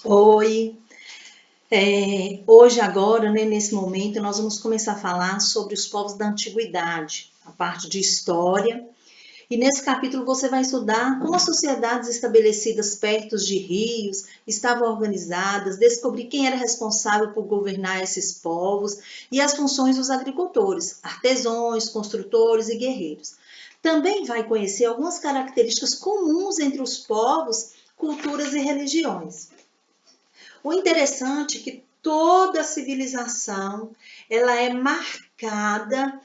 Oi, hoje agora, né, nesse momento, nós vamos começar a falar sobre os povos da antiguidade, a parte de história. E nesse capítulo você vai estudar como as sociedades estabelecidas perto de rios estavam organizadas, descobrir quem era responsável por governar esses povos e as funções dos agricultores, artesãos, construtores e guerreiros. Também vai conhecer algumas características comuns entre os povos, culturas e religiões. O interessante é que toda civilização ela é marcada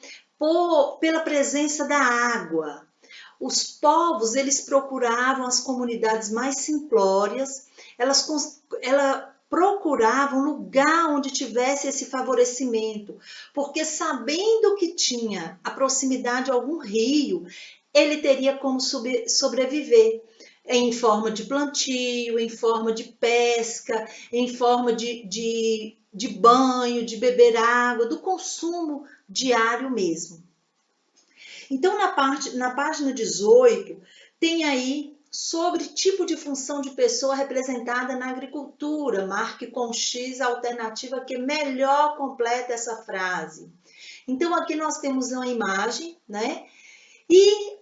pela presença da água. Os povos eles procuravam as comunidades mais simplórias, ela procuravam lugar onde tivesse esse favorecimento, porque sabendo que tinha a proximidade a algum rio, ele teria como sobreviver em forma de plantio, em forma de pesca, em forma de banho, de beber água, do consumo diário mesmo. Então, na página 18, tem aí sobre tipo de função de pessoa representada na agricultura. Marque com X a alternativa que melhor completa essa frase. Então, aqui nós temos uma imagem, né? E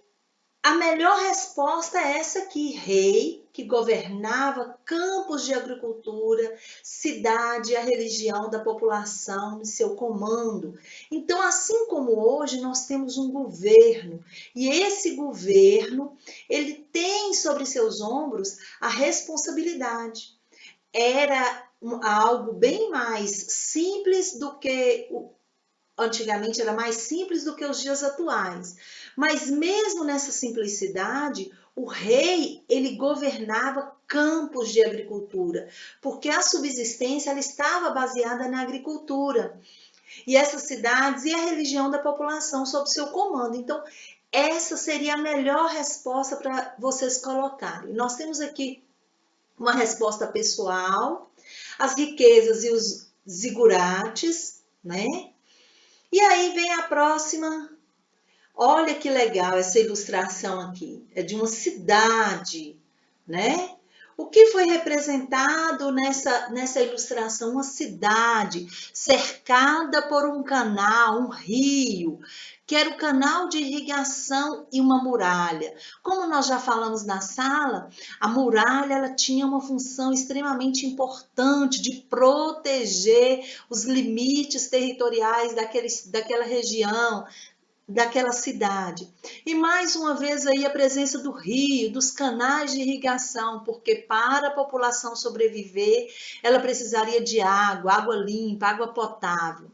a melhor resposta é essa aqui: rei, que governava campos de agricultura, cidade, a religião da população em seu comando. Então, assim como hoje, nós temos um governo, e esse governo, ele tem sobre seus ombros a responsabilidade. Era algo bem mais simples do que antigamente era mais simples do que os dias atuais. Mas mesmo nessa simplicidade, o rei, ele governava campos de agricultura, porque a subsistência ela estava baseada na agricultura. E essas cidades e a religião da população sob seu comando. Então, essa seria a melhor resposta para vocês colocarem. Nós temos aqui uma resposta pessoal, as riquezas e os zigurates, né? E aí vem a próxima. Olha que legal essa ilustração aqui. É de uma cidade, né? O que foi representado nessa ilustração? Uma cidade cercada por um canal, um rio, que era o canal de irrigação e uma muralha. Como nós já falamos na sala, a muralha ela tinha uma função extremamente importante de proteger os limites territoriais daquela região, daquela cidade. E mais uma vez aí a presença do rio, dos canais de irrigação, porque para a população sobreviver, ela precisaria de água, água limpa, água potável.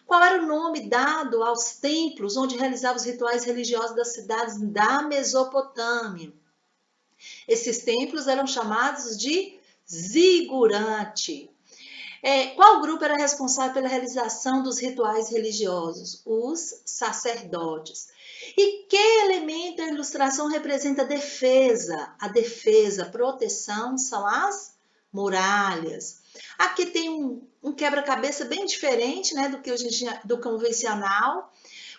Qual era o nome dado aos templos onde realizavam os rituais religiosos das cidades da Mesopotâmia? Esses templos eram chamados de zigurate. Qual grupo era responsável pela realização dos rituais religiosos? Os sacerdotes. E que elemento a ilustração representa a defesa? A defesa, proteção são as muralhas. Aqui tem um quebra-cabeça bem diferente, né, do convencional.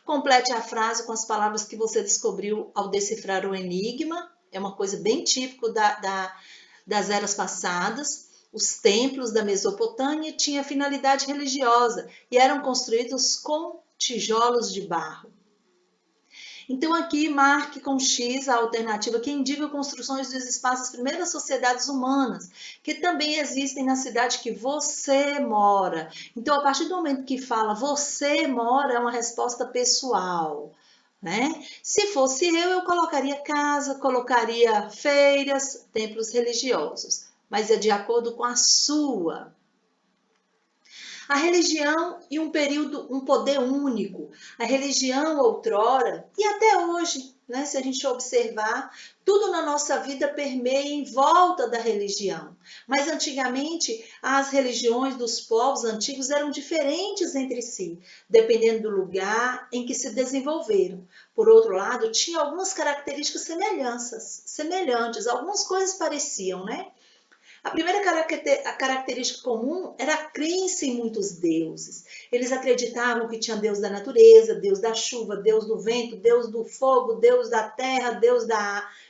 Complete a frase com as palavras que você descobriu ao decifrar o enigma. É uma coisa bem típica das eras passadas. Os templos da Mesopotâmia tinham finalidade religiosa e eram construídos com tijolos de barro. Então, aqui marque com X a alternativa que indica construções dos espaços das primeiras sociedades humanas, que também existem na cidade que você mora. Então, a partir do momento que fala você mora, é uma resposta pessoal. Né? Se fosse eu colocaria casa, colocaria feiras, templos religiosos, mas é de acordo com a sua. A religião e um período, um poder único. A religião outrora e até hoje, né, se a gente observar, tudo na nossa vida permeia em volta da religião. Mas antigamente as religiões dos povos antigos eram diferentes entre si, dependendo do lugar em que se desenvolveram. Por outro lado, tinha algumas características semelhantes, algumas coisas pareciam, né? A primeira característica comum era a crença em muitos deuses. Eles acreditavam que tinha Deus da natureza, Deus da chuva, Deus do vento, Deus do fogo, Deus da terra,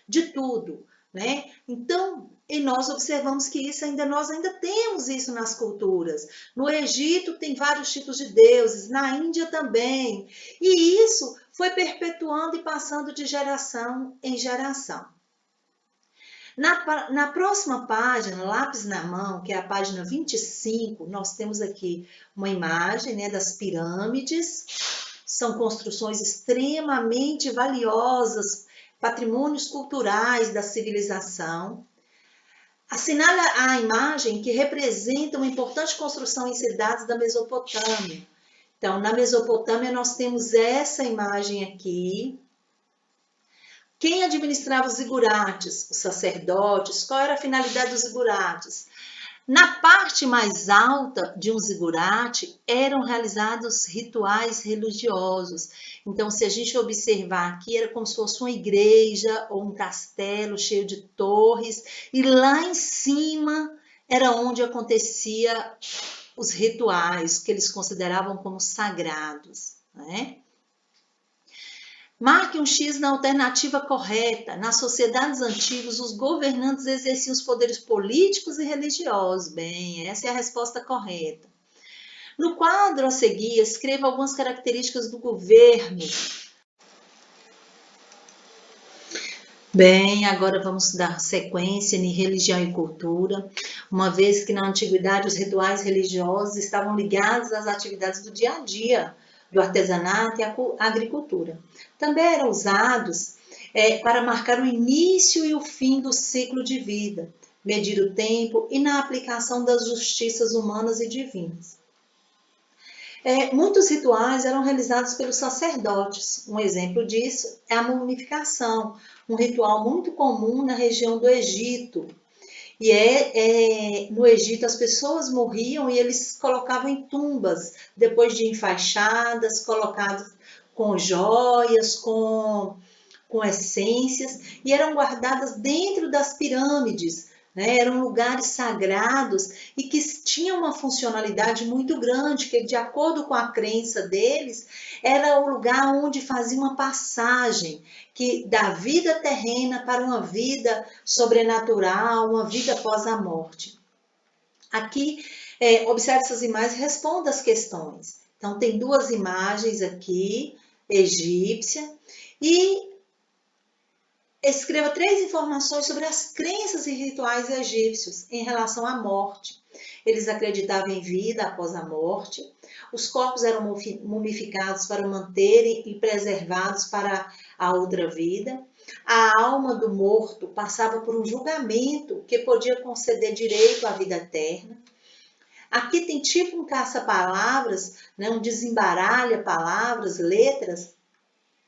de tudo. né? Então, e nós observamos que nós ainda temos isso nas culturas. No Egito tem vários tipos de deuses, na Índia também. E isso foi perpetuando e passando de geração em geração. Na próxima página, lápis na mão, que é a página 25, nós temos aqui uma imagem, né, das pirâmides. São construções extremamente valiosas, patrimônios culturais da civilização. Assinala a imagem que representa uma importante construção em cidades da Mesopotâmia. Então, na Mesopotâmia, nós temos essa imagem aqui. Quem administrava os zigurates? Os sacerdotes. Qual era a finalidade dos zigurates? Na parte mais alta de um zigurate eram realizados rituais religiosos. Então, se a gente observar aqui, era como se fosse uma igreja ou um castelo cheio de torres, e lá em cima era onde acontecia os rituais que eles consideravam como sagrados, né? Marque um X na alternativa correta. Nas sociedades antigas, os governantes exerciam os poderes políticos e religiosos. Bem, essa é a resposta correta. No quadro a seguir, escreva algumas características do governo. Bem, agora vamos dar sequência em religião e cultura, uma vez que na antiguidade os rituais religiosos estavam ligados às atividades do dia a dia, do artesanato e a agricultura. Também eram usados para marcar o início e o fim do ciclo de vida, medir o tempo e na aplicação das justiças humanas e divinas. Muitos rituais eram realizados pelos sacerdotes. Um exemplo disso é a mumificação, um ritual muito comum na região do Egito. E no Egito as pessoas morriam e eles colocavam em tumbas, depois de enfaixadas, colocadas com joias, com essências, e eram guardadas dentro das pirâmides, né? Eram lugares sagrados e que tinham uma funcionalidade muito grande, que de acordo com a crença deles, era o lugar onde fazia uma passagem que da vida terrena para uma vida sobrenatural, uma vida após a morte. Aqui, observe essas imagens e responda as questões. Então, tem duas imagens aqui, egípcia, e escreva 3 informações sobre as crenças e rituais egípcios em relação à morte. Eles acreditavam em vida após a morte. Os corpos eram mumificados para manterem e preservados para a outra vida. A alma do morto passava por um julgamento que podia conceder direito à vida eterna. Aqui tem tipo um caça-palavras, né, um desembaralha palavras, letras,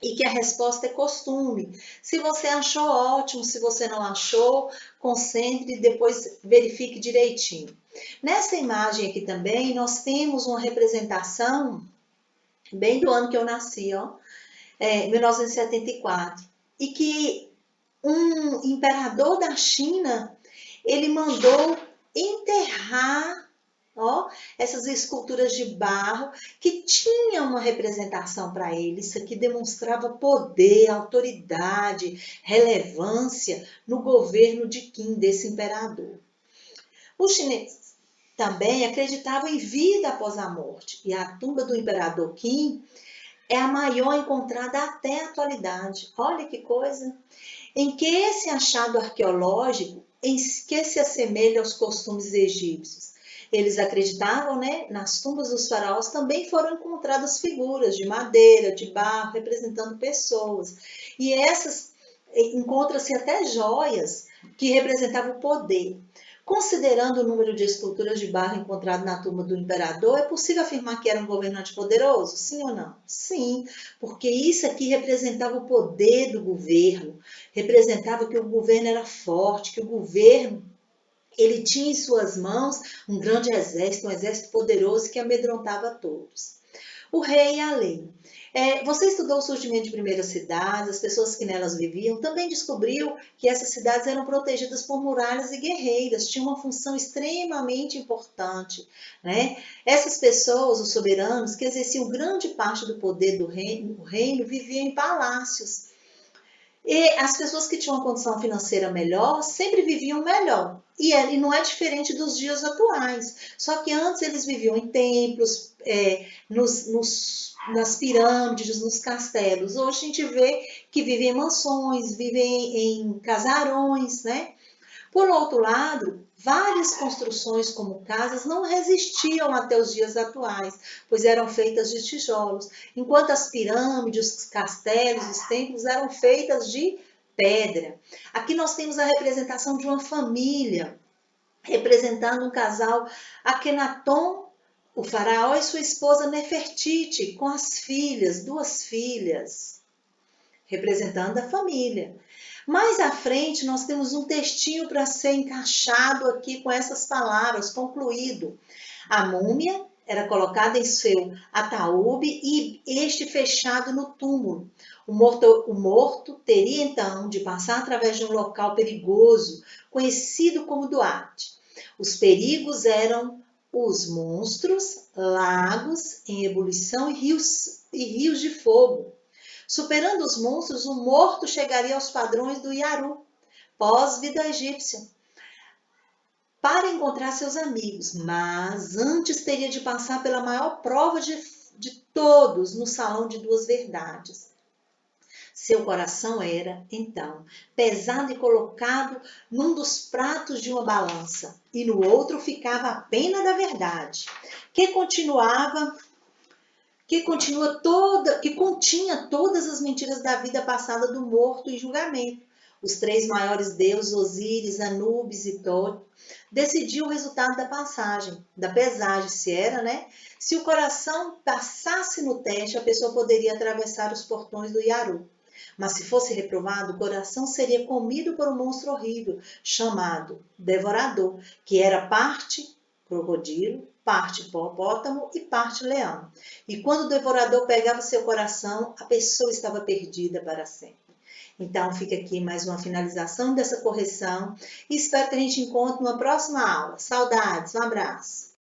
e que a resposta é costume. Se você achou, ótimo. Se você não achou, concentre e depois verifique direitinho. Nessa imagem aqui também, nós temos uma representação bem do ano que eu nasci, ó, 1974, e que um imperador da China, ele mandou enterrar, ó, essas esculturas de barro que tinham uma representação para ele. Isso aqui demonstrava poder, autoridade, relevância no governo de Qin, desse imperador. Os chineses também acreditavam em vida após a morte, e a tumba do imperador Qin é a maior encontrada até a atualidade. Olha que coisa! Em que esse achado arqueológico, em que se assemelha aos costumes egípcios? Eles acreditavam, né, nas tumbas dos faraós também foram encontradas figuras de madeira, de barro, representando pessoas. E essas encontram-se até joias que representavam o poder. Considerando o número de esculturas de barro encontrado na tumba do imperador, é possível afirmar que era um governante poderoso? Sim ou não? Sim, porque isso aqui representava o poder do governo, representava que o governo era forte, que o governo ele tinha em suas mãos um grande exército, um exército poderoso que amedrontava todos. O rei e a lei. Você estudou o surgimento de primeiras cidades, as pessoas que nelas viviam, também descobriu que essas cidades eram protegidas por muralhas e guerreiras, tinham uma função extremamente importante, né? Essas pessoas, os soberanos, que exerciam grande parte do poder do reino viviam em palácios. E as pessoas que tinham uma condição financeira melhor sempre viviam melhor. E não é diferente dos dias atuais. Só que antes eles viviam em templos, nas pirâmides, nos castelos. Hoje a gente vê que vivem em mansões, vivem em casarões, né? Por outro lado, várias construções como casas não resistiam até os dias atuais, pois eram feitas de tijolos, enquanto as pirâmides, os castelos, os templos eram feitas de pedra. Aqui nós temos a representação de uma família, representando um casal Akenaton, o faraó e sua esposa Nefertiti, com as filhas, duas filhas, representando a família. Mais à frente, nós temos um textinho para ser encaixado aqui com essas palavras, concluído. A múmia era colocada em seu ataúde e este fechado no túmulo. O morto teria então de passar através de um local perigoso, conhecido como Duarte. Os perigos eram os monstros, lagos em ebulição e rios de fogo. Superando os monstros, o morto chegaria aos padrões do Yaru, pós-vida egípcia, para encontrar seus amigos, mas antes teria de passar pela maior prova de todos no Salão de Duas Verdades. Seu coração era, então, pesado e colocado num dos pratos de uma balança, e no outro ficava a pena da verdade, que continha todas as mentiras da vida passada do morto em julgamento. Os três maiores deuses, Osíris, Anubis e Thoth, decidiam o resultado da pesagem, se era, né? Se o coração passasse no teste, a pessoa poderia atravessar os portões do Yaru. Mas se fosse reprovado, o coração seria comido por um monstro horrível, chamado Devorador, que era parte crocodilo, parte hipopótamo e parte leão. E quando o devorador pegava seu coração, a pessoa estava perdida para sempre. Então, fica aqui mais uma finalização dessa correção e espero que a gente encontre numa próxima aula. Saudades, um abraço!